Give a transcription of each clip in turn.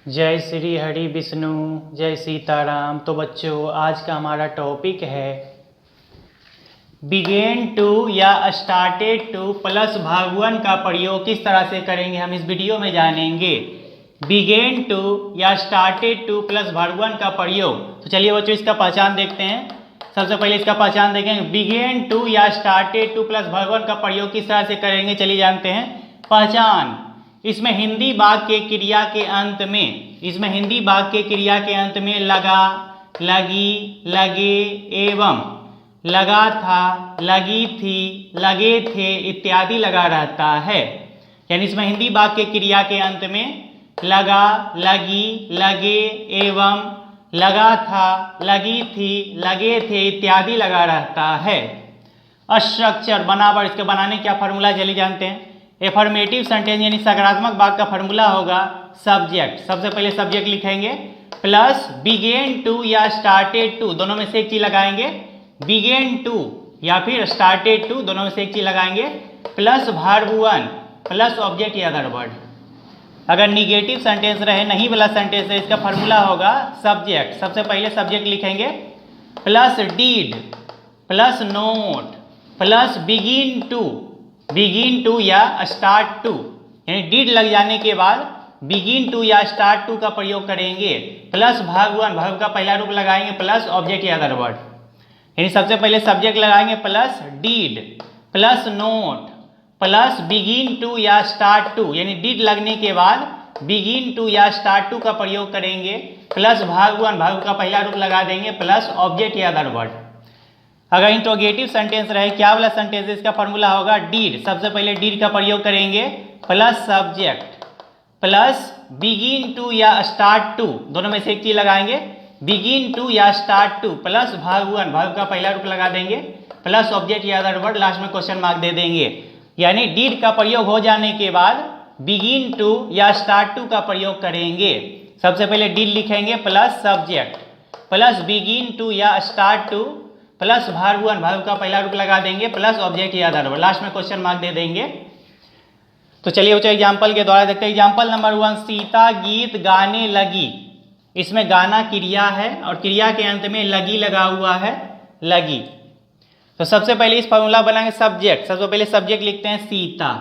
जय श्री हरि विष्णु, जय सीताराम। तो बच्चों, आज का हमारा टॉपिक है बिगेन टू या स्टार्टेड टू प्लस भाग वन का प्रयोग किस तरह से करेंगे, हम इस वीडियो में जानेंगे। बिगेन टू या स्टार्टेड टू प्लस भाग वन का प्रयोग। तो चलिए बच्चों, इसका पहचान देखते हैं। सबसे पहले इसका पहचान देखेंगे। बिगेन टू या स्टार्टेड टू प्लस भाग वन का प्रयोग किस तरह से करेंगे, चलिए जानते हैं। पहचान, इसमें हिंदी वाक्य क्रिया के अंत में लगा, लगी, लगे एवं लगा था, लगी थी, लगे थे इत्यादि लगा रहता है। यानी इसमें हिंदी वाक्य क्रिया के अंत में लगा, लगी, लगे एवं लगा था, लगी थी, लगे थे इत्यादि लगा रहता है। स्ट्रक्चर, बनावट, इसके बनाने क्या फॉर्मूला चलिए जानते हैं। एफर्मेटिव सेंटेंस यानी सकारात्मक वाक्य का फॉर्मूला होगा सब्जेक्ट। सबसे पहले सब्जेक्ट लिखेंगे प्लस बिगेन टू या स्टार्टेड टू, दोनों में से एक चीज लगाएंगे। बिगेन टू या फिर स्टार्टेड टू, दोनों में से एक चीज लगाएंगे। Plus verb one plus object या अदर वर्ड। अगर निगेटिव सेंटेंस रहे, नहीं वाला सेंटेंस है, इसका फॉर्मूला होगा सब्जेक्ट। सबसे पहले सब्जेक्ट लिखेंगे plus did plus not plus begin to या स्टार्ट टू, यानी डीड लग जाने के बाद बिगिन टू या स्टार्ट टू का प्रयोग करेंगे। प्लस भाग वन, भाग का पहला रूप लगाएंगे प्लस ऑब्जेक्ट या अदर वर्ड। यानी सबसे पहले सब्जेक्ट लगाएंगे plus did plus not plus begin to या स्टार्ट टू, यानी डीड लगने के बाद बिगिन टू या स्टार्ट टू का प्रयोग करेंगे। प्लस भाग वन, भाग का पहला रूप लगा देंगे प्लस ऑब्जेक्ट या अदर वर्ड। अगर इंट्रोगेटिव सेंटेंस रहे, क्या वाला सेंटेंस है, इसका फॉर्मूला होगा डीड। सबसे पहले डीड का प्रयोग करेंगे plus subject plus begin to या स्टार्ट टू, दोनों में से एक चीज लगाएंगे। बिगिन टू या स्टार्ट टू प्लस भाग वन, भाग का पहला रूप लगा देंगे प्लस ऑब्जेक्ट या अदर वर्ड, लास्ट में क्वेश्चन मार्क दे देंगे। यानी डीड का प्रयोग हो जाने के बाद बिगिन टू या स्टार्ट टू का प्रयोग करेंगे। सबसे पहले डीड लिखेंगे plus subject plus begin to या स्टार्ट टू प्लस भाग वन, भाग का पहला रूप लगा देंगे प्लस ऑब्जेक्ट या अदर वर्ड, लास्ट में क्वेश्चन मार्क दे देंगे। तो चलिए बच्चों एग्जाम्पल के द्वारा देखते हैं। एग्जाम्पल नंबर वन, सीता गीत गाने लगी। इसमें गाना क्रिया है और क्रिया के अंत में लगी लगा हुआ है, लगी। तो सबसे पहले इस फॉर्मूला बनाएंगे सब्जेक्ट। सबसे पहले सब्जेक्ट लिखते हैं सीता,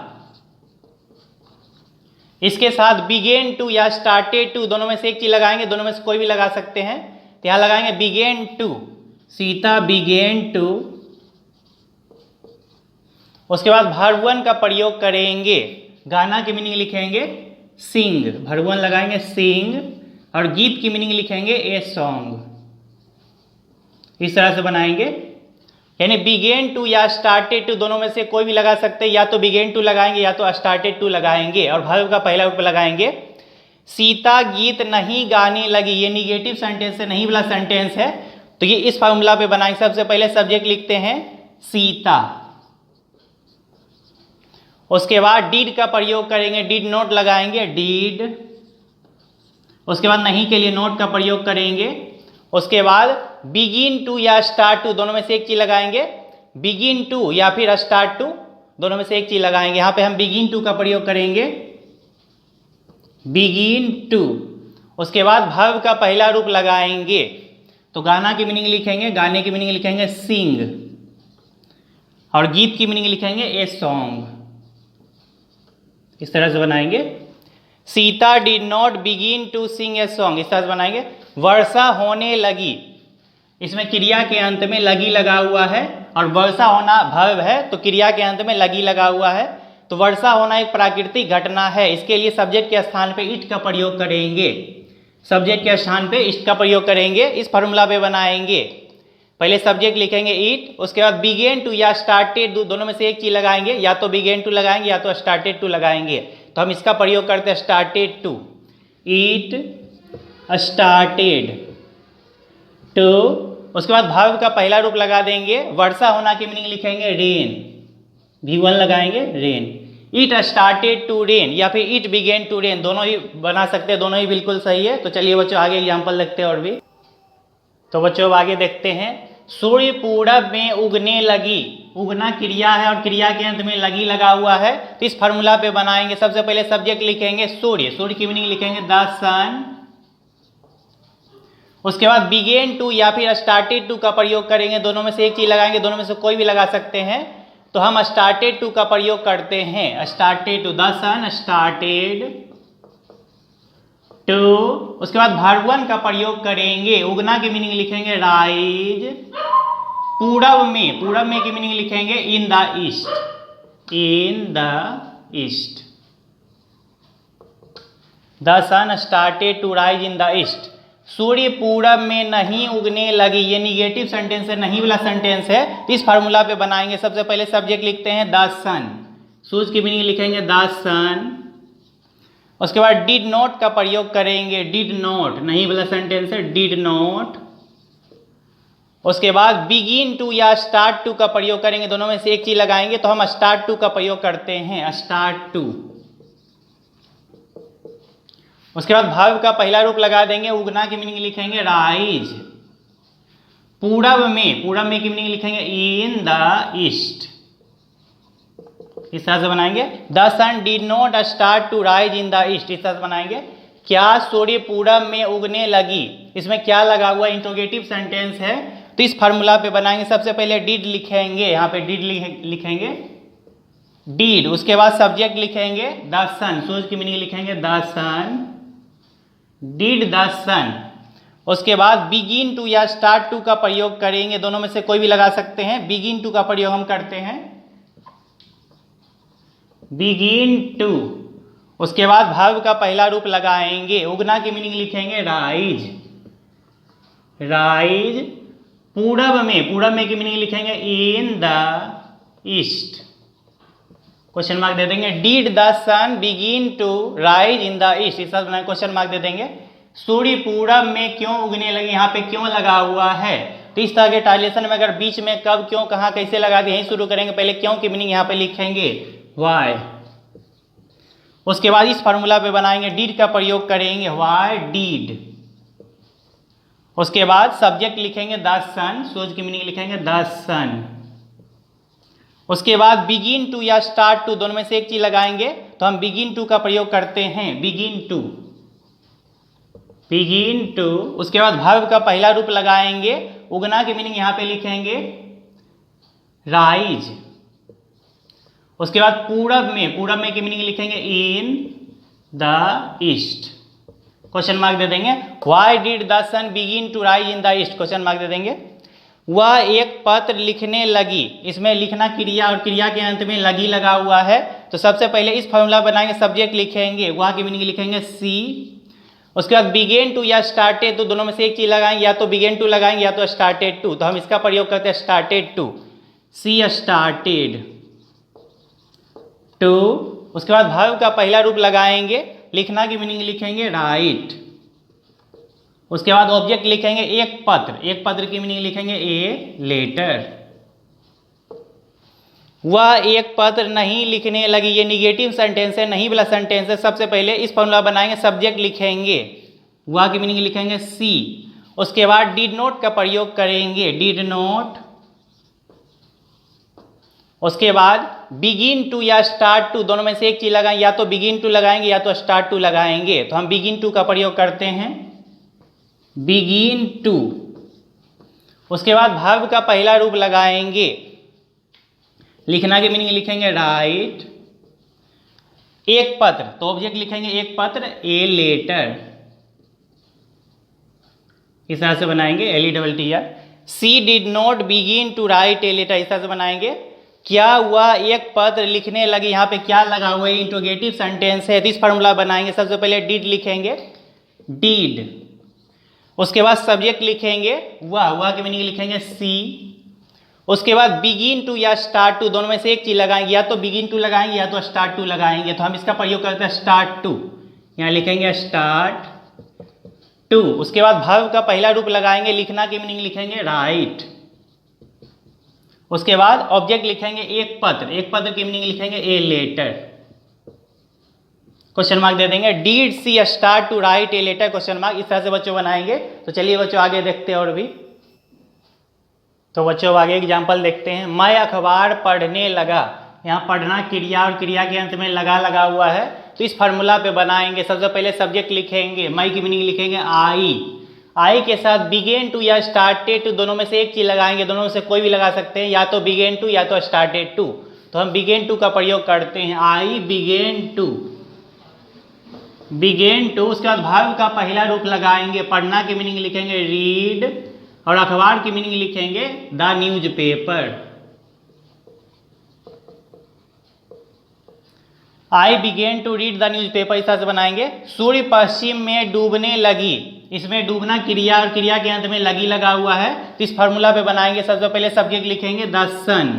इसके साथ बिगेन टू या स्टार्टेड टू, दोनों में से एक चीज लगाएंगे, दोनों में से कोई भी लगा सकते हैं। तो यहां लगाएंगे began to, Sita began to. उसके बाद वर्ब वन का प्रयोग करेंगे। गाना की मीनिंग लिखेंगे सिंग, वर्ब वन लगाएंगे सिंग, और गीत की मीनिंग लिखेंगे ए सॉन्ग। इस तरह से बनाएंगे। यानी बिगेन टू या स्टार्टेड टू, दोनों में से कोई भी लगा सकते हैं। या तो बिगेन टू लगाएंगे या तो स्टार्टेड टू लगाएंगे, और वर्ब का पहला रूप लगाएंगे। सीता गीत नहीं गाने लगी, ये निगेटिव सेंटेंस है, नहीं वाला सेंटेंस है। तो ये इस फॉर्मूला पे बनाएंगे। सबसे पहले सब्जेक्ट लिखते हैं सीता, उसके बाद डीड का प्रयोग करेंगे, डीड नोट लगाएंगे डीड। उसके बाद नहीं के लिए नोट का प्रयोग करेंगे। उसके बाद बिगिन टू या स्टार्ट टू, दोनों में से एक चीज लगाएंगे। बिगिन टू या फिर स्टार्ट टू, दोनों में से एक चीज लगाएंगे। यहां पे हम बिगिन टू का प्रयोग करेंगे, बिगिन टू। उसके बाद वर्ब का पहला रूप लगाएंगे। तो गाना की मीनिंग लिखेंगे, गाने की मीनिंग लिखेंगे सिंग, और गीत की मीनिंग लिखेंगे ए सॉन्ग। इस तरह से बनाएंगे। Sita did not begin to sing a song, इस तरह से बनाएंगे। वर्षा होने लगी, इसमें क्रिया के अंत में लगी लगा हुआ है, और वर्षा होना वर्ब है तो क्रिया के अंत में लगी लगा हुआ है। तो वर्षा होना एक प्राकृतिक घटना है, इसके लिए सब्जेक्ट के स्थान पे इट का प्रयोग करेंगे। सब्जेक्ट के स्थान पे इट का प्रयोग करेंगे। इस फॉर्मूला पे बनाएंगे। पहले सब्जेक्ट लिखेंगे इट, उसके बाद बिगेन टू या स्टार्टेड टू, दोनों में से एक चीज लगाएंगे। या तो बिगेन टू लगाएंगे या तो स्टार्टेड टू लगाएंगे। तो हम इसका प्रयोग करते हैं started to, it started to. उसके बाद वर्ब का पहला रूप लगा देंगे। वर्षा होना की मीनिंग लिखेंगे रेन, V1 लगाएंगे rain. It started to rain या फिर इट बिगेन टू रेन, दोनों ही बना सकते हैं, दोनों ही बिल्कुल सही है। तो चलिए बच्चों आगे एग्जाम्पल देखते हैं और भी। तो बच्चों अब आगे देखते हैं। सूर्य पूरब में उगने लगी, उगना क्रिया है और क्रिया के अंत में लगी लगा हुआ है। तो इस फार्मूला पे बनाएंगे। सबसे पहले सब्जेक्ट लिखेंगे सूर्य, सूर्य की मीनिंग लिखेंगे द सन, उसके बाद बिगेन टू या फिर स्टार्टेड टू का प्रयोग करेंगे, दोनों में से एक चीज लगाएंगे, दोनों में से कोई भी लगा सकते हैं, तो हम स्टार्टेड टू का प्रयोग करते हैं। Started to, the sun started to. उसके बाद वर्ब वन का प्रयोग करेंगे, उगना की मीनिंग लिखेंगे राइज, पूरब में की मीनिंग लिखेंगे in the east, in the east. The sun started to rise in the east, सूर्य पूरब में नहीं उगने लगी, ये निगेटिव सेंटेंस है, नहीं वाला सेंटेंस है, तो इस फार्मूला पे बनाएंगे। सबसे पहले सब्जेक्ट लिखते हैं द सन, सूर्य की मीनिंग लिखेंगे द सन। उसके बाद डिड नॉट का प्रयोग करेंगे, डिड नॉट नहीं वाला सेंटेंस है, डिड नॉट। उसके बाद बिगिन टू या स्टार्ट टू का प्रयोग करेंगे, दोनों में से एक चीज लगाएंगे, तो हम स्टार्ट टू का प्रयोग करते हैं, स्टार्ट टू। उसके बाद वर्ब का पहला रूप लगा देंगे, उगना की मीनिंग लिखेंगे राइज, पूरब में की मीनिंग लिखेंगे इन द ईस्ट। इस तरह से बनाएंगे। The sun did not start to rise in the east, इस तरह से बनाएंगे। क्या सूर्य पूरब में उगने लगी, इसमें क्या लगा हुआ, इंट्रोगेटिव सेंटेंस है, तो इस फार्मूला पे बनाएंगे। सबसे पहले डिड लिखेंगे, यहाँ पे डिड लिखेंगे डिड। उसके बाद सब्जेक्ट लिखेंगे द सन, सूर्य की मीनिंग लिखेंगे द सन, डिड द सन। उसके बाद बिगिन टू या स्टार्ट टू का प्रयोग करेंगे, दोनों में से कोई भी लगा सकते हैं, बिगिन टू का प्रयोग हम करते हैं, बिगिन टू। उसके बाद वर्ब का पहला रूप लगाएंगे, उगना की मीनिंग लिखेंगे राइज, राइज पूरब में की मीनिंग लिखेंगे in the east, question mark दे देंगे। Did the sun begin to rise in the east, इस तरह क्वेश्चन मार्क दे देंगे। सूर्य पूरब में क्यों उगने लगी, यहाँ पे क्यों लगा हुआ है, तो इस तरह के ट्रांसलेशन में अगर बीच में कब, क्यों, कहाँ, कैसे लगा दिए, यहीं शुरू करेंगे। पहले क्यों की मीनिंग यहाँ पे लिखेंगे वाई। उसके बाद इस फार्मूला पे बनाएंगे, डिड का प्रयोग करेंगे, वाई डिड। उसके बाद सब्जेक्ट लिखेंगे द सन, सूर्य की मीनिंग लिखेंगे द सन। उसके बाद बिगिन टू या स्टार्ट टू, दोनों में से एक चीज लगाएंगे, तो हम बिगिन टू का प्रयोग करते हैं, बिगिन टू, बिगिन टू। उसके बाद वर्ब का पहला रूप लगाएंगे, उगना की मीनिंग यहां पे लिखेंगे राइज। उसके बाद पूरब में की मीनिंग लिखेंगे in the east, question mark दे देंगे। Why did the sun begin to rise in the east, question mark दे देंगे। वह एक पत्र लिखने लगी, इसमें लिखना क्रिया और क्रिया के अंत में लगी लगा हुआ है, तो सबसे पहले इस फॉर्मूला बनाएंगे, सब्जेक्ट लिखेंगे, वह की मीनिंग लिखेंगे सी। उसके बाद बिगेन टू या स्टार्टेड टू, दोनों में से एक चीज लगाएंगे, या तो बिगेन टू लगाएंगे या तो स्टार्टेड टू, तो हम इसका प्रयोग करते हैं started to, she started to. उसके बाद वर्ब का पहला रूप लगाएंगे, लिखना की मीनिंग लिखेंगे राइट। उसके बाद ऑब्जेक्ट लिखेंगे एक पत्र की मीनिंग लिखेंगे ए लेटर। वह एक पत्र नहीं लिखने लगी, ये निगेटिव सेंटेंस है, नहीं वाला सेंटेंस है। सबसे पहले इस फॉर्मूला बनाएंगे, सब्जेक्ट लिखेंगे, वह की मीनिंग लिखेंगे सी। उसके बाद डिड नॉट का प्रयोग करेंगे, डिड नॉट। उसके बाद बिगिन टू या स्टार्ट टू, दोनों में से एक चीज लगाएंगे, या तो बिगिन टू लगाएंगे या तो स्टार्ट टू लगाएंगे, तो हम बिगिन टू का प्रयोग करते हैं, बिगिन टू। उसके बाद वर्ब का पहला रूप लगाएंगे, लिखना की मीनिंग लिखेंगे राइट। एक पत्र, तो ऑब्जेक्ट लिखेंगे एक पत्र, ए लेटर, इस तरह से बनाएंगे, LETTER। She did not begin to write a letter, इस तरह से बनाएंगे। क्या हुआ एक पत्र लिखने लगी, यहाँ पे क्या लगा हुआ है, इंट्रोगेटिव सेंटेंस है, तो इस फॉर्मूला बनाएंगे। सबसे पहले डिड लिखेंगे, डिड। उसके बाद सब्जेक्ट लिखेंगे वह की मीनिंग लिखेंगे सी। उसके बाद बिगिन टू या स्टार्ट टू, दोनों में से एक चीज लगाएंगे, या तो बिगिन टू लगाएंगे या तो स्टार्ट टू लगाएंगे, तो हम इसका प्रयोग करते हैं स्टार्ट टू, यहाँ लिखेंगे स्टार्ट टू। उसके बाद वर्ब का पहला रूप लगाएंगे, लिखना की मीनिंग लिखेंगे राइट। उसके बाद ऑब्जेक्ट लिखेंगे एक पत्र की मीनिंग लिखेंगे ए लेटर, क्वेश्चन मार्क दे देंगे। Did she start to write a letter, question mark, इस तरह से बच्चों बनाएंगे। तो चलिए बच्चों आगे देखते हैं और भी। तो बच्चों आगे एग्जाम्पल देखते हैं। मैं अखबार पढ़ने लगा, यहाँ पढ़ना क्रिया और क्रिया के अंत में लगा हुआ है, तो इस फार्मूला पे बनाएंगे। सबसे पहले सब्जेक्ट लिखेंगे, मैं की मीनिंग लिखेंगे आई, आई के साथ बिगेन टू या स्टार्टेड टू दोनों में से एक चीज लगाएंगे, दोनों में से कोई भी लगा सकते हैं, या तो बिगेन टू या तो स्टार्टेड टू। तो हम बिगेन टू का प्रयोग करते हैं, आई बिगेन टू, बिगेन टू। उसके बाद वर्ब का पहला रूप लगाएंगे, पढ़ना की मीनिंग लिखेंगे रीड, और अखबार की मीनिंग लिखेंगे the newspaper. I began to read the newspaper, इस तरह से बनाएंगे। सूर्य पश्चिम में डूबने लगी, इसमें डूबना क्रिया और क्रिया के अंत में लगी लगा हुआ है, तो इस फॉर्मूला पे बनाएंगे। सबसे पहले सब्जेक्ट लिखेंगे द सन,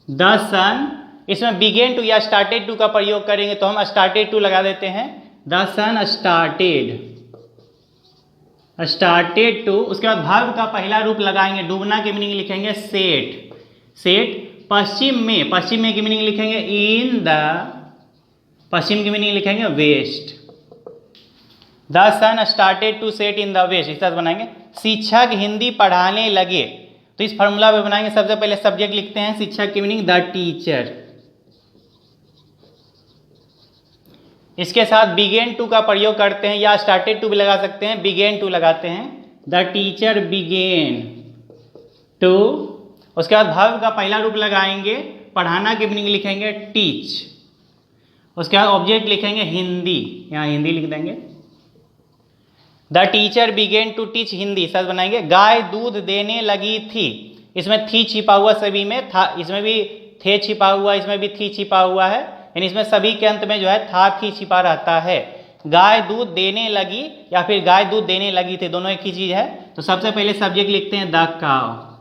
द सन। इसमें बिगेन टू या स्टार्टेड टू का प्रयोग करेंगे, तो हम स्टार्टेड टू लगा देते हैं, the sun started, started to. उसके बाद वर्ब का पहला रूप लगाएंगे, डूबना की मीनिंग लिखेंगे सेट, सेट। पश्चिम में, पश्चिम में की मीनिंग लिखेंगे इन द, पश्चिम की मीनिंग लिखेंगे west. The sun started to set in the west, इस तरह बनाएंगे। शिक्षक हिंदी पढ़ाने लगे, तो इस फॉर्मूला पे बनाएंगे। सबसे पहले सब्जेक्ट लिखते हैं, शिक्षक की मीनिंग द टीचर। इसके साथ बिगेन टू का प्रयोग करते हैं, या स्टार्टेड टू भी लगा सकते हैं, बिगेन टू लगाते हैं, द टीचर बिगेन टू। उसके बाद वर्ब का पहला रूप लगाएंगे, पढ़ाना की मीनिंग लिखेंगे टीच। उसके बाद ऑब्जेक्ट लिखेंगे हिंदी, यहाँ हिंदी लिख देंगे, the teacher began to teach Hindi, सच बनाएंगे। गाय दूध देने लगी थी, इसमें थी छिपा हुआ, सभी में था, इसमें भी थे छिपा हुआ, इसमें भी थी छिपा हुआ है, यानी इसमें सभी के अंत में जो है था थी छिपा रहता है। गाय दूध देने लगी या फिर गाय दूध देने लगी थी, दोनों एक ही चीज है। तो सबसे पहले सब्जेक्ट लिखते हैं द काव।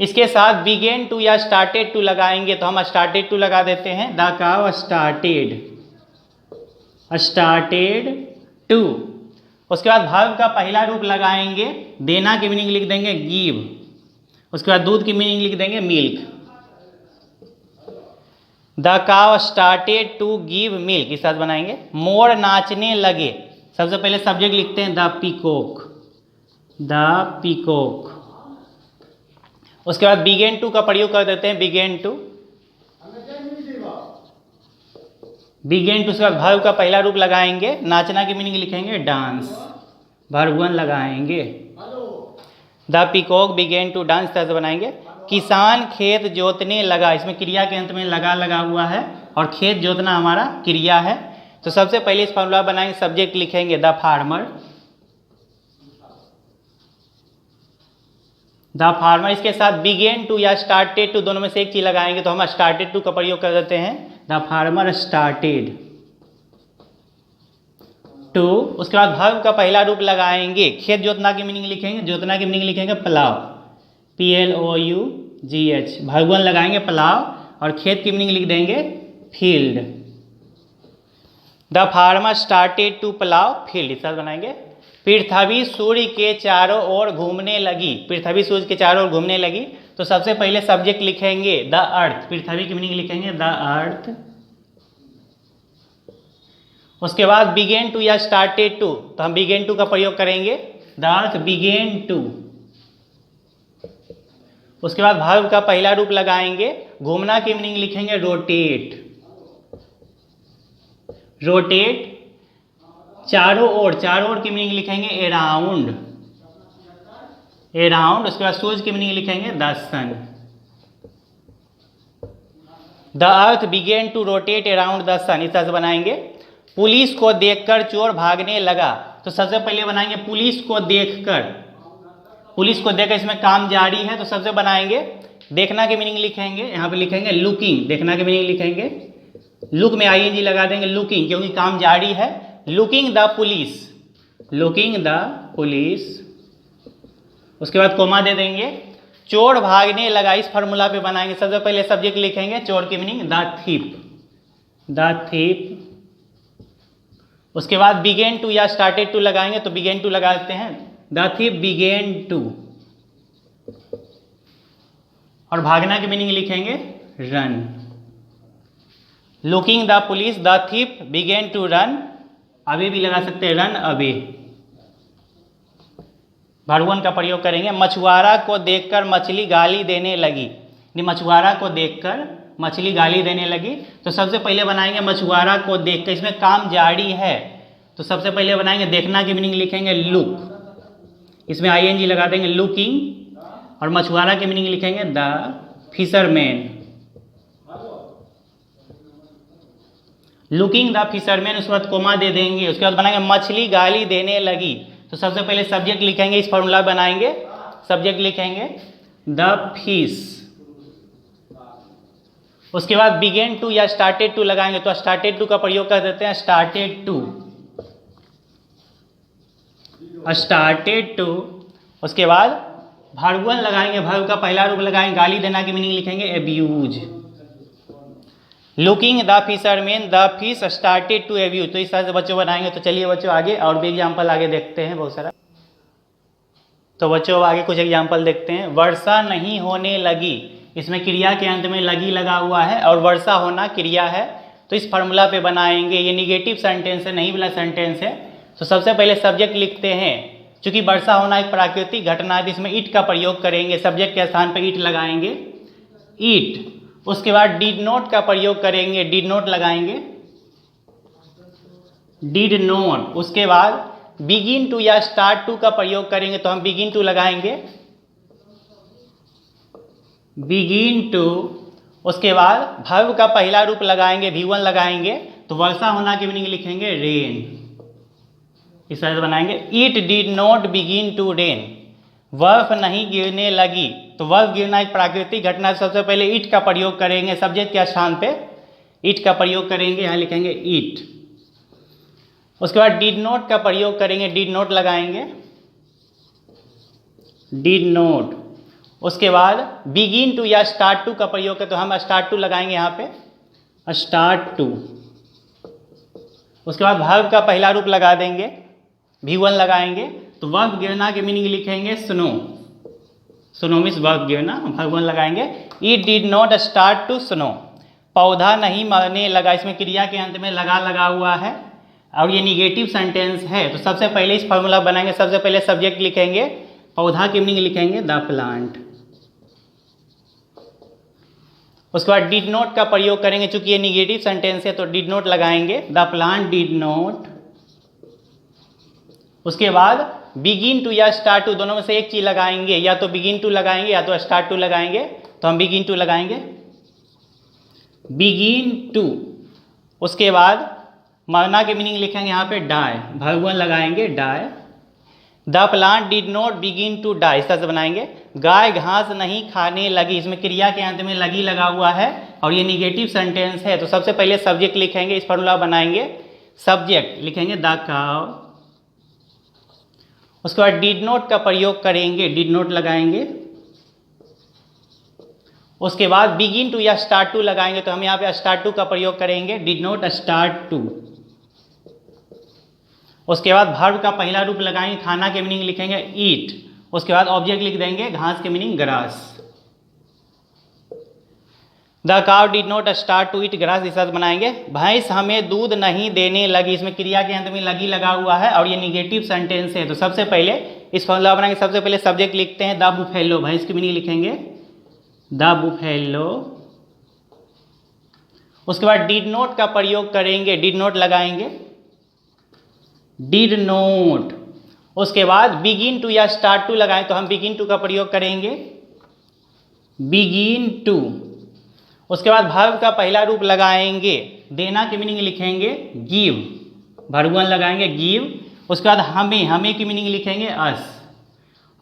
इसके साथ बिगेन टू या स्टार्टेड टू लगाएंगे, तो हम स्टार्टेड टू लगा देते हैं, द काव स्टार्टेड, स्टार्टेड टू। उसके बाद वर्ब का पहला रूप लगाएंगे, देना की मीनिंग लिख देंगे गिव। उसके बाद दूध की मीनिंग लिख देंगे मिल्क। द काव स्टार्टेड टू गिव मिल्क, इस साथ बनाएंगे। मोर नाचने लगे, सबसे पहले सब्जेक्ट लिखते हैं द पीकॉक, द पीकॉक। उसके बाद बिगेन टू का प्रयोग कर देते हैं, बिगेन टू, बिगेन टू। उसके बाद वर्ब का पहला रूप लगाएंगे, नाचना की मीनिंग लिखेंगे डांस, वर्ब 1 लगाएंगे। The peacock began to dance, तरह से बनाएंगे। किसान खेत जोतने लगा, इसमें क्रिया के अंत में लगा हुआ है, और खेत जोतना हमारा क्रिया है। तो सबसे पहले इस फॉर्मूला बनाएंगे, सब्जेक्ट लिखेंगे द फार्मर, द फार्मर। इसके साथ बिगेन टू या स्टार्टेड टू दोनों में से एक चीज लगाएंगे, तो हम स्टार्टेड टू का प्रयोग कर देते हैं, द फार्मर स्टार्टेड टू। उसके बाद वर्ब का पहला रूप लगाएंगे, खेत जोतना की मीनिंग लिखेंगे, जोतना की मीनिंग लिखेंगे प्लाव, PLOUGH। वर्ब 1 लगाएंगे प्लाव, और खेत की मीनिंग लिख देंगे field. The farmer started to plough field, इस तरह बनाएंगे। पृथ्वी सूर्य के चारों ओर घूमने लगी, पृथ्वी सूर्य के चारों ओर घूमने लगी, तो सबसे पहले सब्जेक्ट लिखेंगे द अर्थ, पृथ्वी की मीनिंग लिखेंगे द अर्थ। उसके बाद बिगेन टू या स्टार्टेड टू, तो हम बिगेन टू का प्रयोग करेंगे, द अर्थ बिगेन टू। उसके बाद वर्ब का पहला रूप लगाएंगे, घूमना की मीनिंग लिखेंगे रोटेट, रोटेट। चारों ओर, चारों ओर की मीनिंग लिखेंगे अराउंड, अराउंड। उसके बाद सूर्य की मीनिंग लिखेंगे the sun. The earth began to rotate around the sun, इस तरह से बनाएंगे। पुलिस को देखकर चोर भागने लगा, तो सबसे पहले बनाएंगे पुलिस को देखकर, पुलिस को देखकर, इसमें काम जारी है, तो सबसे बनाएंगे देखना की मीनिंग लिखेंगे, यहाँ पे लिखेंगे लुकिंग, देखना की मीनिंग लिखेंगे लुक में ING लगा देंगे लुकिंग, क्योंकि काम जारी है। Looking the police, looking the police. उसके बाद कोमा दे देंगे, चोर भागने लगा, इस फॉर्मूला पे बनाएंगे। सबसे पहले सब्जेक्ट लिखेंगे चोर की meaning the thief, the thief. उसके बाद बिगेन टू या स्टार्टेड टू लगाएंगे, तो बिगेन टू लगा देते हैं, द थीप बिगेन टू। और भागना की मीनिंग लिखेंगे run. Looking the police, the thief began to run. अभी भी लगा सकते हैं रन अवे, वर्ब 1 का प्रयोग करेंगे। मछुआरा को देखकर मछली गाली देने लगी, मछुआरा को देखकर मछली गाली देने लगी, तो सबसे पहले बनाएंगे मछुआरा को देखकर, इसमें काम जारी है, तो सबसे पहले बनाएंगे देखना की मीनिंग लिखेंगे लुक, इसमें आईएनजी लगा देंगे लुकिंग, और मछुआरा की मीनिंग लिखेंगे the fisherman, looking the fisherman, उसके बाद कोमा दे देंगे। उसके बाद बनाएंगे मछली गाली देने लगी, तो सबसे पहले सब्जेक्ट लिखेंगे, इस फॉर्मूला बनाएंगे, सब्जेक्ट लिखेंगे द फिश। उसके बाद बिगेन टू या स्टार्टेड टू लगाएंगे, तो स्टार्टेड टू का प्रयोग कर देते हैं स्टार्टेड टू, स्टार्टेड टू। उसके बाद वर्ब वन लगाएंगे, वर्ब का पहला रूप लगाएंगे, गाली देना की मीनिंग लिखेंगे abuse, looking the fisherman the fish started to abuse. तो इस तरह से बच्चों बनाएंगे। तो चलिए बच्चों आगे और भी एग्जाम्पल आगे देखते हैं बहुत सारा। तो बच्चों आगे कुछ एग्जाम्पल देखते हैं। वर्षा नहीं होने लगी, इसमें क्रिया के अंत में लगी लगा हुआ है और वर्षा होना क्रिया है, तो इस फॉर्मूला पे बनाएंगे। ये निगेटिव सेंटेंस है, नहीं वाला सेंटेंस है। तो सबसे पहले सब्जेक्ट लिखते हैं, चूंकि वर्षा होना एक प्राकृतिक घटना है, तो इसमें ईट का प्रयोग करेंगे, सब्जेक्ट के स्थान पर ईट लगाएंगे, ईट। उसके बाद डिड नॉट का प्रयोग करेंगे, डिड नॉट लगाएंगे, डिड नॉट। उसके बाद बिगिन टू या स्टार्ट टू का प्रयोग करेंगे, तो हम बिगिन टू लगाएंगे, बिगिन टू। उसके बाद वर्ब का पहला रूप लगाएंगे, V1 लगाएंगे, तो वर्षा होना की मीनिंग लिखेंगे रेन, इस तरह से बनाएंगे। It did not begin to rain, बर्फ नहीं गिरने लगी, तो बर्फ गिरना एक प्राकृतिक घटना है। सबसे पहले ईट का प्रयोग करेंगे, सब्जेक्ट के स्थान पे ईट का प्रयोग करेंगे, यहाँ लिखेंगे ईट। उसके बाद डिड नॉट का प्रयोग करेंगे, डिड नॉट लगाएंगे, डिड नॉट। उसके बाद बिगिन टू या स्टार्ट टू का प्रयोग करें, तो हम स्टार्ट टू लगाएंगे यहाँ पे, स्टार्ट टू। उसके बाद वर्ब का पहला रूप लगा देंगे, V1 लगाएंगे, तो वर्ब गिरना के मीनिंग लिखेंगे स्नो, स्नो मीन्स वर्ब गिरना, वर्ब 1 लगाएंगे। It did not start to snow, पौधा नहीं मरने लगा, इसमें क्रिया के अंत में लगा हुआ है और ये निगेटिव सेंटेंस है। तो सबसे पहले इस फॉर्मूला बनाएंगे, सबसे पहले सब्जेक्ट लिखेंगे, पौधा की मीनिंग लिखेंगे द प्लांट। उसके बाद डिड नॉट का प्रयोग करेंगे, चूंकि ये निगेटिव सेंटेंस है तो डिड नॉट लगाएंगे, द प्लांट डिड नॉट। उसके बाद बिगिन टू या स्टार्ट टू, दोनों में से एक चीज लगाएंगे, या तो बिगिन टू लगाएंगे या तो स्टार्ट टू लगाएंगे, तो हम बिगिन टू लगाएंगे, बिगिन टू। उसके बाद मरना की मीनिंग लिखेंगे यहाँ पे डाई, वर्ब 1 लगाएंगे die, the plant did not begin to die, इस तरह से बनाएंगे। गाय घास नहीं खाने लगी, इसमें क्रिया के अंत में लगी लगा हुआ है और ये निगेटिव सेंटेंस है। तो सबसे पहले सब्जेक्ट लिखेंगे, इस फॉर्मूला बनाएंगे, सब्जेक्ट लिखेंगे द काउ। उसके बाद डिड नॉट का प्रयोग करेंगे, डिड नॉट लगाएंगे। उसके बाद बिगिन टू या स्टार्ट टू लगाएंगे, तो हम यहाँ पे स्टार्ट टू का प्रयोग करेंगे, डिड नॉट स्टार्ट टू। उसके बाद वर्ब का पहला रूप लगाएंगे, खाना के मीनिंग लिखेंगे ईट। उसके बाद ऑब्जेक्ट लिख देंगे, घास के meaning grass, the cow did not start to eat grass, इस तरह बनाएंगे। भैंस हमें दूध नहीं देने लगी, इसमें क्रिया के अंत में लगी लगा हुआ है और ये निगेटिव सेंटेंस है। तो सबसे पहले इस फॉर्मूला बनाएंगे, सबसे पहले सब्जेक्ट लिखते हैं द बुफेलो, भैंस की मीनिंग लिखेंगे द बुफेलो। उसके बाद डिड नॉट का प्रयोग करेंगे, डिड नॉट लगाएंगे, डिड नॉट। उसके बाद बिगिन टू या स्टार्ट टू लगाएं, तो हम बिगिन टू का प्रयोग करेंगे, बिगिन टू। उसके बाद वर्ब का पहला रूप लगाएंगे, देना की मीनिंग लिखेंगे गिव, वर्ब 1 लगाएंगे गिव। उसके बाद हमें, हमें की मीनिंग लिखेंगे अस,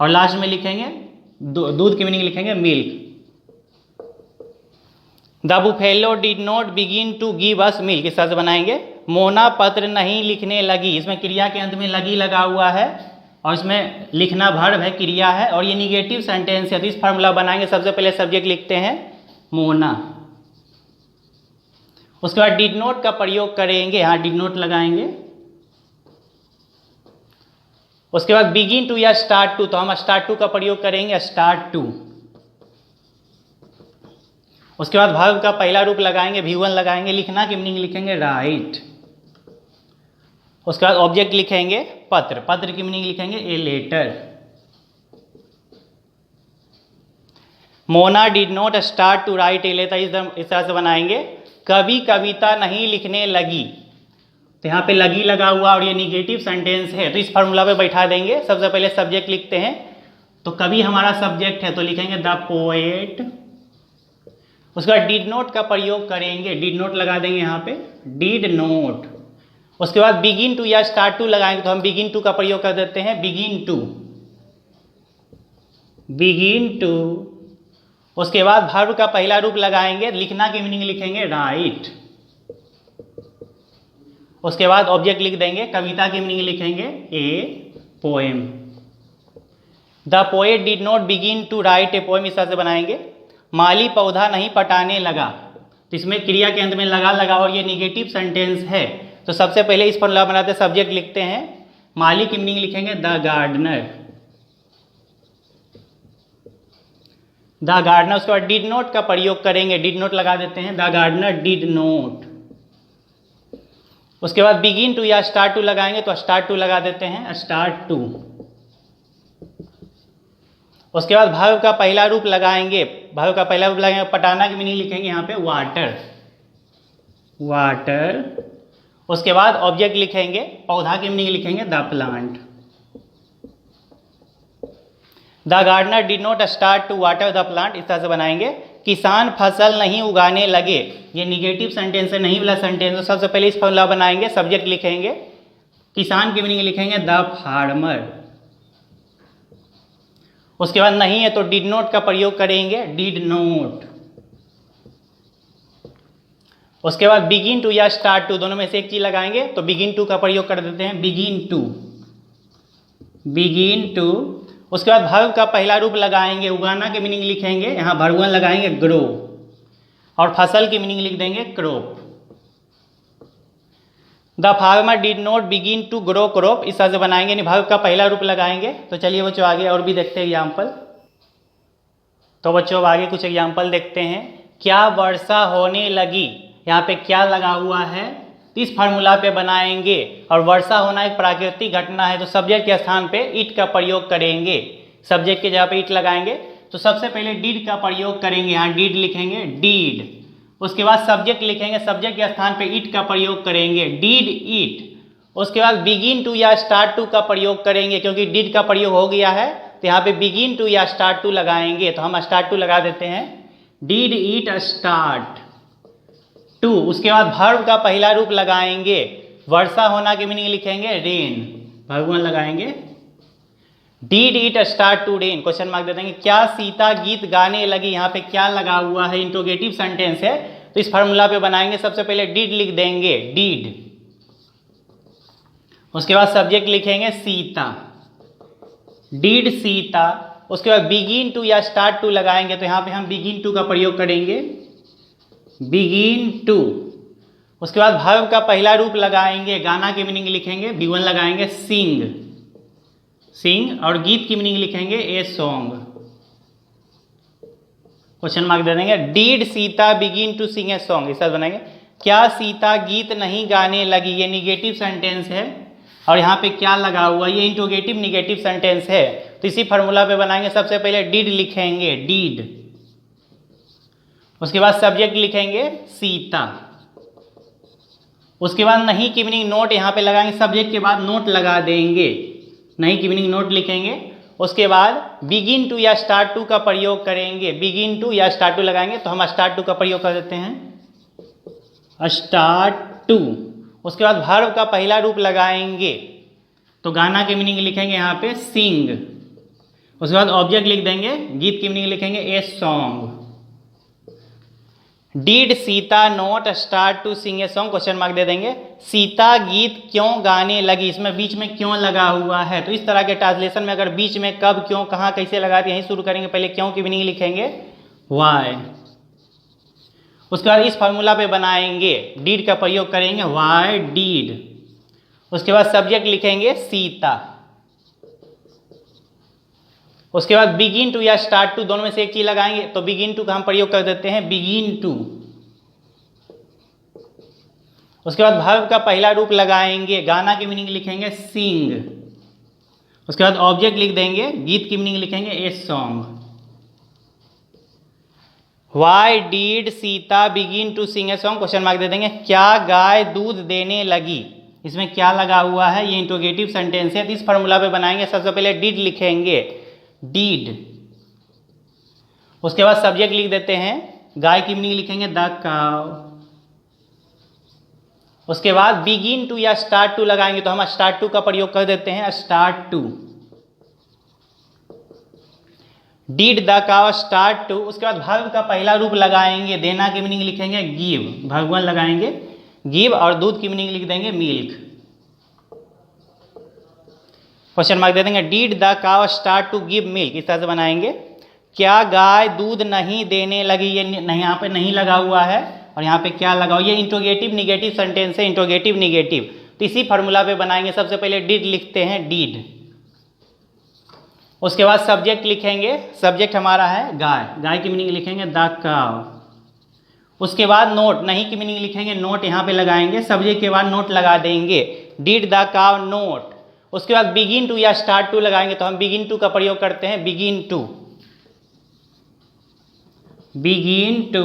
और लास्ट में लिखेंगे दूध की मीनिंग लिखेंगे milk. The buffalo did not begin to give us milk, इस तरह से बनाएंगे। मोना पत्र नहीं लिखने लगी, इसमें क्रिया के अंत में लगी लगा हुआ है और इसमें लिखना वर्ब है, क्रिया है और ये निगेटिव सेंटेंस है। तो इस फॉर्मूला बनाएंगे, सबसे पहले सब्जेक्ट लिखते हैं मोना। उसके बाद डिड नॉट का प्रयोग करेंगे, यहाँ डिड नॉट लगाएंगे। उसके बाद बिगिन टू या स्टार्ट टू, तो हम स्टार्ट टू का प्रयोग करेंगे, स्टार्ट टू। उसके बाद वर्ब का पहला रूप लगाएंगे, V1 लगाएंगे, लिखना की मीनिंग लिखेंगे राइट। उसके बाद ऑब्जेक्ट लिखेंगे पत्र, पत्र की मीनिंग लिखेंगे a letter. Mona did not start to write a letter, इस तरह से बनाएंगे। कभी कविता नहीं लिखने लगी, तो यहाँ पे लगी लगा हुआ और ये निगेटिव सेंटेंस है, तो इस फार्मूला पे बैठा देंगे। सबसे पहले सब्जेक्ट लिखते हैं, तो कवि हमारा सब्जेक्ट है तो लिखेंगे द पोएट। उसके बाद डिड नोट का प्रयोग करेंगे, डिड नोट लगा देंगे यहाँ पे, डिड नोट। उसके बाद बिगिन टू या स्टार्ट टू लगाएंगे तो हम बिगिन टू का प्रयोग कर देते हैं, बिगिन टू, बिगिन टू। उसके बाद वर्ब का पहला रूप लगाएंगे, लिखना की मीनिंग लिखेंगे राइट। उसके बाद ऑब्जेक्ट लिख देंगे, कविता की मीनिंग लिखेंगे a poem. The poet did not begin to write a poem, इस तरह से बनाएंगे। माली पौधा नहीं पटाने लगा, तो इसमें क्रिया के अंत में लगा और ये निगेटिव सेंटेंस है, तो सबसे पहले इस फॉर्मूला बनाते सब्जेक्ट लिखते हैं, माली की मीनिंग लिखेंगे द गार्डनर, द गार्डनर। उसके बाद डिड नोट का प्रयोग करेंगे, डिड नोट लगा देते हैं, द गार्डनर डिड नोट। उसके बाद बिगिन टू या स्टार्ट टू लगाएंगे तो स्टार्ट टू लगा देते हैं, स्टार्ट टू। उसके बाद वर्ब का पहला रूप लगाएंगे, वर्ब का पहला रूप लगाएंगे, पटाना की मीनिंग लिखेंगे यहाँ पे वाटर, वाटर। उसके बाद ऑब्जेक्ट लिखेंगे, पौधा की मीनिंग लिखेंगे the plant. The gardener did not start to water the plant, इस तरह से बनाएंगे। किसान फसल नहीं उगाने लगे, ये निगेटिव सेंटेंस है, नहीं वाला सेंटेंस। तो सबसे पहले इस फॉर्मूला बनाएंगे, सब्जेक्ट लिखेंगे, किसान की मीनिंग लिखेंगे द फार्मर। उसके बाद नहीं है तो डिड नोट का प्रयोग करेंगे, डिड नोट। उसके बाद बिगिन टू या स्टार्ट टू, दोनों में से एक चीज लगाएंगे, तो बिगिन टू का प्रयोग कर देते हैं, बिगिन टू, बिगिन टू। उसके बाद वर्ब का पहला रूप लगाएंगे, उगाना की मीनिंग लिखेंगे, यहाँ भरवन लगाएंगे ग्रो, और फसल की मीनिंग लिख देंगे crop. The farmer did not begin to grow crop, इस तरह से बनाएंगे, यानी वर्ब का पहला रूप लगाएंगे। तो चलिए बच्चों आगे और भी देखते हैं एग्जाम्पल। तो बच्चों अब आगे कुछ एग्जाम्पल देखते हैं। क्या वर्षा होने लगी, यहाँ पे क्या लगा हुआ है, इस फार्मूला पे बनाएंगे, और वर्षा होना एक प्राकृतिक घटना है, तो सब्जेक्ट के स्थान पे इट का प्रयोग करेंगे, सब्जेक्ट के जगह पे इट लगाएंगे। तो सबसे पहले डिड का प्रयोग करेंगे, यहाँ डिड लिखेंगे, डिड। उसके बाद सब्जेक्ट लिखेंगे, सब्जेक्ट के स्थान पे इट का प्रयोग करेंगे, डिड इट। उसके बाद बिगिन टू या स्टार्ट टू का प्रयोग करेंगे, क्योंकि डिड का प्रयोग हो गया है, तो यहाँ पे बिगिन टू या स्टार्ट टू लगाएंगे, तो हम स्टार्ट टू लगा देते हैं, डिड इट स्टार्ट टू। उसके बाद वर्ब का पहला रूप लगाएंगे, वर्षा होना की मीनिंग लिखेंगे रेन, भगवान लगाएंगे, did it start to rain, question mark दे देंगे। क्या सीता गीत गाने लगी, यहाँ पे क्या लगा हुआ है, इंट्रोगेटिव सेंटेंस है, तो इस फार्मूला पे बनाएंगे, सबसे पहले डिड लिख देंगे, डिड। उसके बाद सब्जेक्ट लिखेंगे सीता, डिड सीता। उसके बाद बिगिन टू या स्टार्ट टू लगाएंगे, तो यहाँ पे हम बिगिन टू का प्रयोग करेंगे, बिगिन टू। उसके बाद वर्ब का पहला रूप लगाएंगे, गाना की मीनिंग लिखेंगे, बिगन लगाएंगे, सिंग, सिंग। और गीत की मीनिंग लिखेंगे ए सॉन्ग, क्वेश्चन मार्क दे देंगे। Did Sita begin to sing a song, इस तरह बनाएंगे। क्या सीता गीत नहीं गाने लगी, ये निगेटिव सेंटेंस है, और यहाँ पे क्या लगा हुआ, ये इंट्रोगेटिव निगेटिव सेंटेंस है, तो इसी फार्मूला पे बनाएंगे, सबसे पहले डिड लिखेंगे, डिड। उसके बाद सब्जेक्ट लिखेंगे सीता। उसके बाद नहीं की मीनिंग नोट यहाँ पे लगाएंगे, सब्जेक्ट के बाद नोट लगा देंगे, नहीं की मीनिंग नोट लिखेंगे। उसके बाद बिगिन टू या स्टार्ट टू का प्रयोग करेंगे, बिगिन टू या स्टार्ट टू लगाएंगे, तो हम स्टार्ट टू का प्रयोग कर देते हैं, स्टार्ट टू। उसके बाद वर्ब का पहला रूप लगाएंगे, तो गाना की मीनिंग लिखेंगे यहाँ पे सिंग। उसके बाद ऑब्जेक्ट लिख देंगे, गीत की मीनिंग लिखेंगे a song. Did Sita not start to sing a song, question mark दे देंगे। सीता गीत क्यों गाने लगी, इसमें बीच में क्यों लगा हुआ है, तो इस तरह के ट्रांसलेशन में अगर बीच में कब, क्यों, कहाँ, कैसे लगाते यहीं शुरू करेंगे, पहले क्यों की मीनिंग लिखेंगे वाई। उसके बाद इस फार्मूला पे बनाएंगे, डिड का प्रयोग करेंगे, वाई डिड। उसके बाद सब्जेक्ट लिखेंगे सीता। उसके बाद बिगिन टू या स्टार्ट टू, दोनों में से एक चीज लगाएंगे, तो बिगिन टू का हम प्रयोग कर देते हैं, बिगिन टू। उसके बाद वर्ब का पहला रूप लगाएंगे, गाना की मीनिंग लिखेंगे सिंग। उसके बाद ऑब्जेक्ट लिख देंगे, गीत की मीनिंग लिखेंगे a song. Why did Sita begin to sing a song, question mark दे देंगे। क्या गाय दूध देने लगी, इसमें क्या लगा हुआ है, ये इंट्रोगेटिव सेंटेंस है। तो इस फॉर्मूला पे बनाएंगे, सबसे पहले डिड लिखेंगे, डीड। उसके बाद सब्जेक्ट लिख देते हैं, गाय की मीनिंग लिखेंगे द काव। उसके बाद बिगिन टू या स्टार्ट टू लगाएंगे, तो हम स्टार्ट टू का प्रयोग कर देते हैं, start to. Did the cow start to. उसके बाद वर्ब का पहला रूप लगाएंगे, देना की मीनिंग लिखेंगे गिव, भगवान लगाएंगे गिव, और दूध की मीनिंग लिख देंगे मिल्क। क्वेश्चन मार्क दे देंगे, did the cow start to give milk, इस तरह से बनाएंगे। क्या गाय दूध नहीं देने लगी, ये नहीं, यहाँ पे नहीं लगा हुआ है, और यहाँ पे क्या लगा हुआ, ये इंट्रोगेटिव निगेटिव सेंटेंस है, इंट्रोगेटिव निगेटिव। तो इसी फार्मूला पे बनाएंगे, सबसे पहले डिड लिखते हैं, डीड। उसके बाद सब्जेक्ट लिखेंगे, सब्जेक्ट हमारा है गाय, गाय की मीनिंग लिखेंगे द काव। उसके बाद नोट, नहीं की मीनिंग लिखेंगे नोट, यहाँ पे लगाएंगे, सब्जेक्ट के बाद नोट लगा देंगे, डिड द काव नोट। उसके बाद बिगिन टू या स्टार्ट टू लगाएंगे, तो हम बिगिन टू का प्रयोग करते हैं, बिगिन टू, बिगिन टू।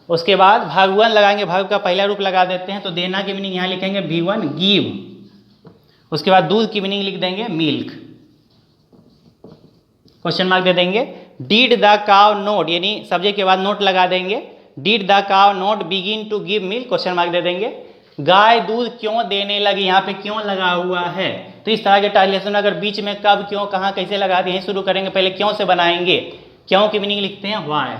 उसके बाद भगवान लगाएंगे, भगव का पहला रूप लगा देते हैं, तो देना की मीनिंग यहाँ लिखेंगे भिवन गिव। उसके बाद दूध की मीनिंग लिख देंगे मिल्क। क्वेश्चन मार्क दे देंगे, डिड द काव नोट, यानी सब्जेक्ट के बाद नोट लगा देंगे, did the cow not begin to give milk. Question mark दे देंगे, गाय दूध क्यों देने लगी, यहाँ पे क्यों लगा हुआ है। तो इस तरह के ट्रांसलेशन अगर बीच में कब, क्यों, कहाँ, कैसे लगा दिए, शुरू करेंगे, पहले क्यों से बनाएंगे, क्यों की मीनिंग लिखते हैं व्हाई।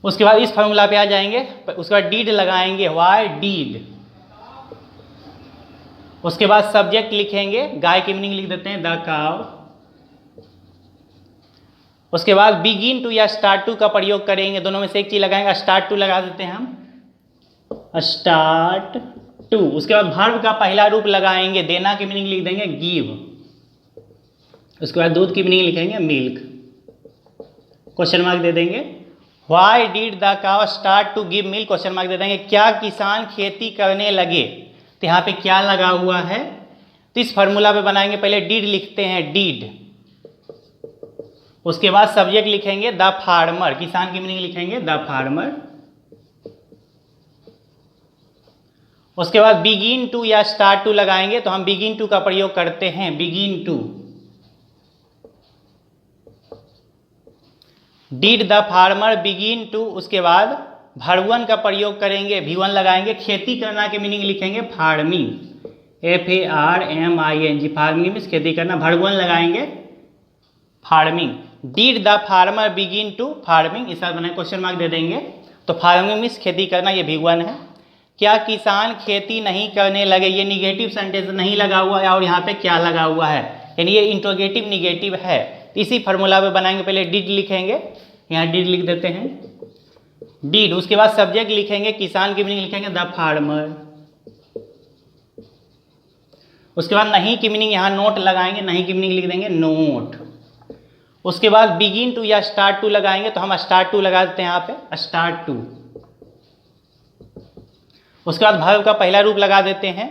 उसके बाद इस फॉर्मूला पे आ जाएंगे, उसके बाद डीड लगाएंगे, व्हाई डीड। उसके बाद सब्जेक्ट लिखेंगे, गाय की मीनिंग लिख देते हैं द काव। उसके बाद बिगिन टू या स्टार्ट टू का प्रयोग करेंगे, दोनों में से एक चीज लगाएंगे, स्टार्ट टू लगा देते हैं हम, स्टार्ट टू। उसके बाद वर्ब का पहला रूप लगाएंगे, देना की मीनिंग लिख देंगे गिव। उसके बाद दूध की मीनिंग लिखेंगे मिल्क। क्वेश्चन मार्क दे देंगे, why did the cow start to give milk. Question mark दे देंगे, क्या किसान खेती करने लगे। तो यहाँ पे क्या लगा हुआ है, तो इस फॉर्मूला पे बनाएंगे, पहले डिड लिखते हैं, डीड। उसके बाद सब्जेक्ट लिखेंगे द फार्मर, किसान की मीनिंग लिखेंगे द फार्मर। उसके बाद बिगिन टू या स्टार्ट टू लगाएंगे, तो हम बिगिन टू का प्रयोग करते हैं, begin to. Did the farmer begin to. उसके बाद भरवन का प्रयोग करेंगे, भिवन लगाएंगे, खेती करना के मीनिंग लिखेंगे फार्मिंग, FARMING, फार्मिंग मीन्स खेती करना, भरवन लगाएंगे farming. Did the farmer begin to farming, इस तरह बनाए, क्वेश्चन मार्क दे देंगे। तो फार्मिंग मीन्स खेती करना, ये भिवन है। क्या किसान खेती नहीं करने लगे, ये निगेटिव सेंटेंस नहीं लगा हुआ है, और यहाँ पे क्या लगा हुआ है, यानी ये इंट्रोगेटिव निगेटिव है। इसी फार्मूला पे बनाएंगे, पहले डिड लिखेंगे, यहाँ डिड लिख देते हैं, डिड। उसके बाद सब्जेक्ट लिखेंगे, किसान की मीनिंग लिखेंगे द फार्मर। उसके बाद नहीं की मीनिंग यहाँ नोट लगाएंगे, नहीं की मीनिंग लिख देंगे नोट। उसके बाद बिगिन टू या स्टार्ट टू लगाएंगे, तो हम स्टार्ट टू लगा देते हैं यहाँ पे, स्टार्ट टू। उसके बाद वर्ब का पहला रूप लगा देते हैं,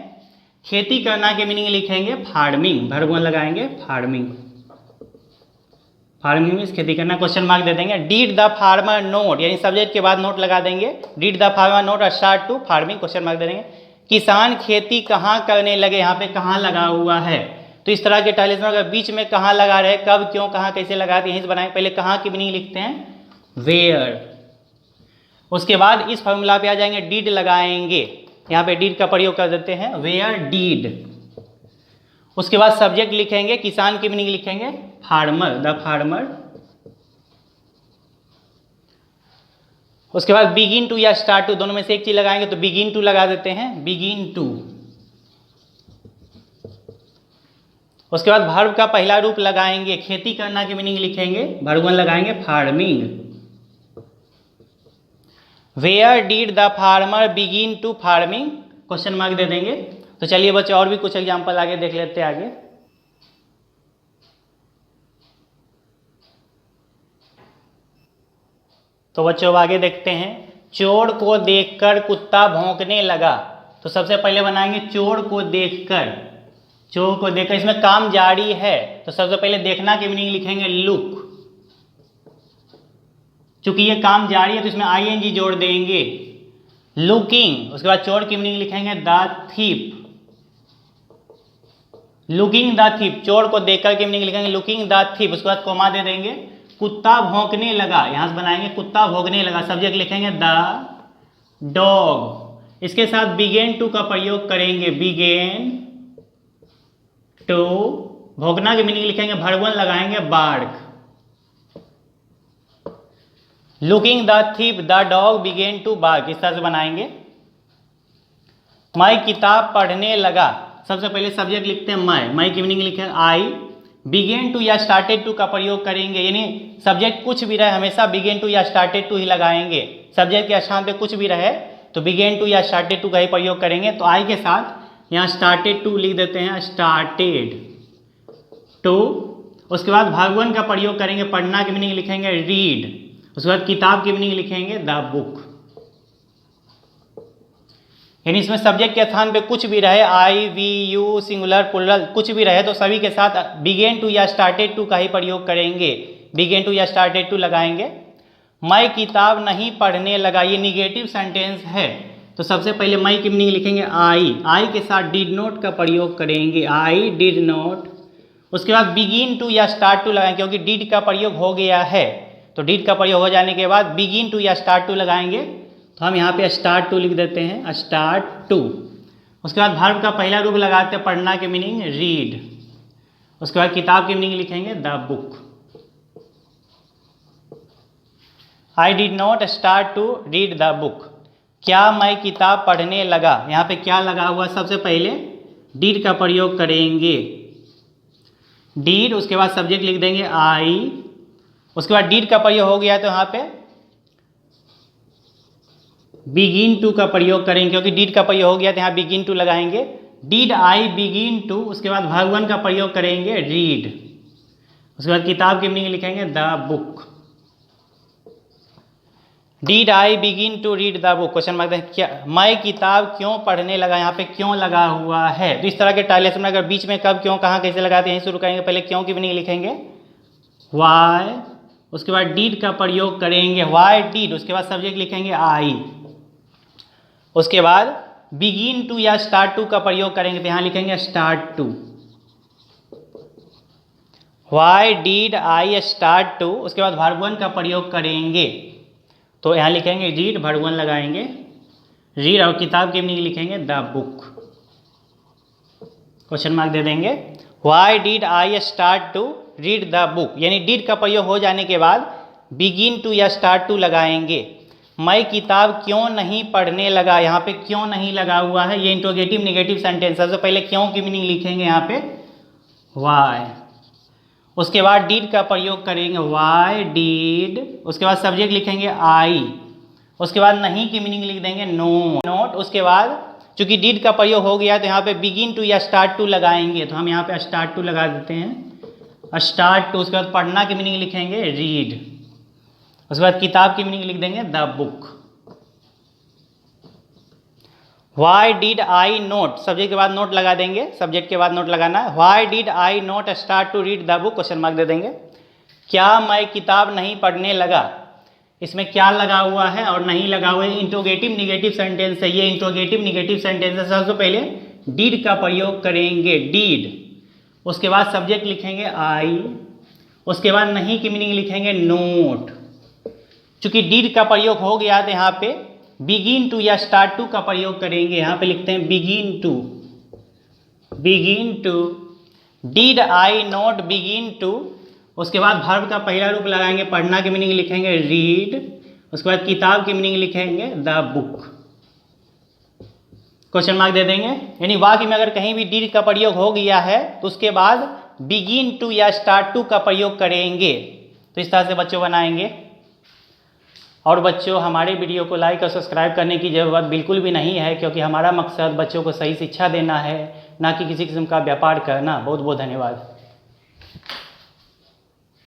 खेती करना के मीनिंग लिखेंगे फार्मिंग, वर्ब लगाएंगे फार्मिंग, फार्मिंग मीन्स खेती करना। क्वेश्चन मार्क दे देंगे, डिड द फार्मर नोट, यानी सब्जेक्ट के बाद नोट लगा देंगे, did the farmer not start to farming. Question mark दे देंगे, किसान खेती कहाँ करने लगे, यहाँ पे कहाँ लगा हुआ है। तो इस तरह के ट्रांसलेशन अगर बीच में कहाँ लगा रहे, कब, क्यों, कहाँ, कैसे लगा दिए, यहीं से बनाएंगे, पहले कहाँ की मीनिंग लिखते हैं वेयर। उसके बाद इस फॉर्मूला पे आ जाएंगे, डिड लगाएंगे, यहाँ पे डिड का प्रयोग कर देते हैं, वेयर डिड। उसके बाद सब्जेक्ट लिखेंगे, किसान की मीनिंग लिखेंगे फार्मर, द फार्मर। उसके बाद बिगिन टू या स्टार्ट टू, दोनों में से एक चीज लगाएंगे, तो बिगिन टू लगा देते हैं, बिगिन टू। उसके बाद वर्ब का पहला रूप लगाएंगे, खेती करना की मीनिंग लिखेंगे, भरवन लगाएंगे farming. Where did the farmer begin to farming, question mark दे देंगे। तो चलिए बच्चे और भी कुछ एग्जाम्पल आगे देख लेते हैं आगे। तो बच्चों अब आगे देखते हैं, चोर को देखकर कुत्ता भौंकने लगा। तो सबसे पहले बनाएंगे चोर को देखकर, चोर को देखकर, इसमें काम जारी है, तो सबसे पहले देखना की मीनिंग लिखेंगे लुक। चूंकि ये काम जारी है तो इसमें ING जोड़ देंगे, लुकिंग, उसके बाद चोर की मीनिंग लिखेंगे the thief, looking the thief, चोर को देखकर की मीनिंग लिखेंगे लुकिंग द थीप, उसके बाद कोमा दे देंगे। कुत्ता भौंकने लगा, यहां से बनाएंगे कुत्ता भौंकने लगा, सब्जेक्ट लिखेंगे द डॉग। इसके साथ बिगेन टू का प्रयोग करेंगे, बिगेन टू, भौंकना की मीनिंग लिखेंगे भड़वन लगाएंगे bark. Looking the thief the dog began to bark, इस तरह से बनाएंगे। मैं किताब पढ़ने लगा, सबसे पहले सब्जेक्ट लिखते हैं मैं की मीनिंग लिखेंगे आई। बिगेन टू या स्टार्टेड टू का प्रयोग करेंगे, यानी सब्जेक्ट कुछ भी रहे हमेशा बिगेन टू या स्टार्टेड टू ही लगाएंगे। सब्जेक्ट के स्थान पे कुछ भी रहे तो बिगेन टू या स्टार्टेड टू का ही प्रयोग करेंगे। तो आई के साथ यहाँ स्टार्टेड टू लिख देते हैं, स्टार्टेड टू। उसके बाद भगवान का प्रयोग करेंगे, पढ़ना की मीनिंग लिखेंगे रीड। उसके बाद किताब की मीनिंग लिखेंगे द बुक। यानी इसमें सब्जेक्ट के स्थान पे कुछ भी रहे, आई वी यू सिंगुलर प्लुरल कुछ भी रहे तो सभी के साथ बिगेन टू या स्टार्टेड टू का ही प्रयोग करेंगे, बिगेन टू या स्टार्टेड टू लगाएंगे। मैं किताब नहीं पढ़ने लगा, ये निगेटिव सेंटेंस है तो सबसे पहले मैं की मीनिंग लिखेंगे आई के साथ डिड नॉट का प्रयोग करेंगे, आई डिड नॉट। उसके बाद बिगिन टू या स्टार्ट टू लगाएंगे, क्योंकि डिड का प्रयोग हो गया है तो डिड का प्रयोग हो जाने के बाद बिगिन टू या स्टार्ट टू लगाएंगे। तो हम यहाँ पे स्टार्ट टू लिख देते हैं, स्टार्ट टू। उसके बाद वर्ब का पहला रूप लगाते हैं, पढ़ना की मीनिंग रीड। उसके बाद किताब की मीनिंग लिखेंगे the book. I did not start to read the book. क्या मैं किताब पढ़ने लगा, यहाँ पे क्या लगा हुआ, सबसे पहले डिड का प्रयोग करेंगे, डिड। उसके बाद सब्जेक्ट लिख देंगे आई। उसके बाद डिड का प्रयोग हो गया तो यहाँ पे बिगिन टू का प्रयोग करेंगे, क्योंकि डिड का प्रयोग हो गया तो यहाँ बिगिन टू लगाएंगे, डिड आई बिगिन टू। उसके बाद भगवान का प्रयोग करेंगे रीड। उसके बाद किताब की मीनिंग लिखेंगे the book. Did I begin to read the book, question mark दें। क्या मैं किताब क्यों पढ़ने लगा, यहाँ पे क्यों लगा हुआ है। तो इस तरह के टाइलेशन में अगर बीच में कब क्यों कहाँ कैसे लगाते हैं, यहीं शुरू करेंगे। पहले क्यों की मीनिंग लिखेंगे वाई। उसके बाद डिड का प्रयोग करेंगे, वाई डिड। उसके बाद सब्जेक्ट लिखेंगे आई। उसके बाद बिगिन टू या स्टार्ट टू का प्रयोग करेंगे तो यहाँ लिखेंगे start to, why did I start to. उसके बाद वर्ब वन का प्रयोग करेंगे तो यहाँ लिखेंगे रीड, वर्ब वन लगाएंगे रीड। और किताब की मीनिंग लिखेंगे द बुक, क्वेश्चन मार्क दे देंगे। Why did I start to read the book, यानी डिड का प्रयोग हो जाने के बाद बिगिन टू या स्टार्ट टू लगाएंगे। मैं किताब क्यों नहीं पढ़ने लगा, यहाँ पे क्यों नहीं लगा हुआ है, ये इंट्रोगेटिव निगेटिव सेंटेंस। सबसे पहले क्यों की मीनिंग लिखेंगे यहाँ पे वाई। उसके बाद डिड का प्रयोग करेंगे वाई डिड। उसके बाद सब्जेक्ट लिखेंगे आई। उसके बाद नहीं की मीनिंग लिख देंगे नो नोट। उसके बाद चूंकि डिड का प्रयोग हो गया तो यहाँ पे बिगिन टू या स्टार्ट टू लगाएंगे तो हम यहाँ पे स्टार्ट टू लगा देते हैं, स्टार्ट टू। उसके बाद पढ़ना की मीनिंग लिखेंगे रीड। उसके बाद किताब की मीनिंग लिख देंगे the book. Y did I note, subject के बाद नोट लगा देंगे, सब्जेक्ट के बाद नोट लगाना है। Why did I not start to read the book, question mark दे देंगे। क्या मैं किताब नहीं पढ़ने लगा, इसमें क्या लगा हुआ है और नहीं लगा हुआ है, इंट्रोगेटिव निगेटिव सेंटेंस है। ये इंट्रोगेटिव निगेटिव सेंटेंस है। सबसे पहले डिड का प्रयोग करेंगे डिड। उसके बाद सब्जेक्ट लिखेंगे आई। उसके बाद नहीं की मीनिंग लिखेंगे नोट। चूंकि डिड का प्रयोग हो गया तो यहाँ पे बिगिन टू या स्टार्ट टू का प्रयोग करेंगे। यहाँ पे लिखते हैं begin to, begin to. Did I not begin to. उसके बाद वर्ब का पहला रूप लगाएंगे, पढ़ना की मीनिंग लिखेंगे रीड। उसके बाद किताब की मीनिंग लिखेंगे द बुक, क्वेश्चन मार्क दे देंगे। यानी वाक्य में अगर कहीं भी डिड का प्रयोग हो गया है तो उसके बाद बिगिन टू या स्टार्ट टू का प्रयोग करेंगे। तो इस तरह से बच्चों बनाएंगे। और बच्चों हमारे वीडियो को लाइक और सब्सक्राइब करने की ज़रूरत बिल्कुल भी नहीं है, क्योंकि हमारा मकसद बच्चों को सही शिक्षा देना है, ना कि किसी किस्म का व्यापार करना। बहुत बहुत धन्यवाद।